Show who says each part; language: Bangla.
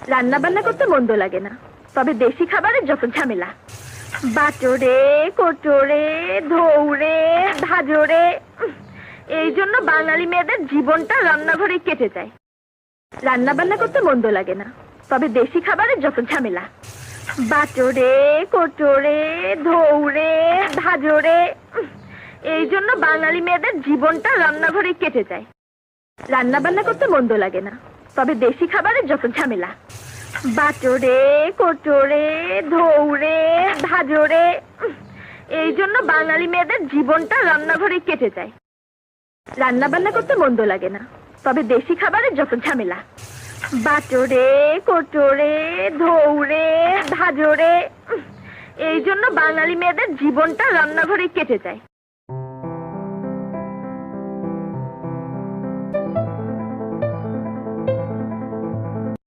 Speaker 1: রান্না বান্না করতে মন্দ লাগে না, তবে দেশি খাবারের যত ঝামেলা। বাটোরে কোটোরে ধৌরে ভাজরে, এই জন্য বাঙালি মেয়েদের জীবনটা রান্নাঘরে কেটে যায়। রান্না বান্না করতে মন্দ লাগে না, তবে দেশি খাবারের যত ঝামেলা। বাটোরে কোটোরে ধৌরে ভাজরে, এই জন্য বাঙালি মেয়েদের জীবনটা রান্নাঘরে কেটে যায়। রান্না বান্না করতে মন্দ লাগে না, তবে দেশি খাবারের যত ঝামেলা। বাটোরে কোটোরে ধৌরে ভাজরে, এই জন্য বাঙালি মেয়েদের জীবনটা রান্নাঘরে কেটে যায়। রান্না বান্না করতে মন্দ লাগে না, তবে দেশি খাবারের যত ঝামেলা। বাটোরে কোটোরে ধৌরে ভাজরে, এই জন্য বাঙালি মেয়েদের জীবনটা রান্নাঘরে কেটে যায়।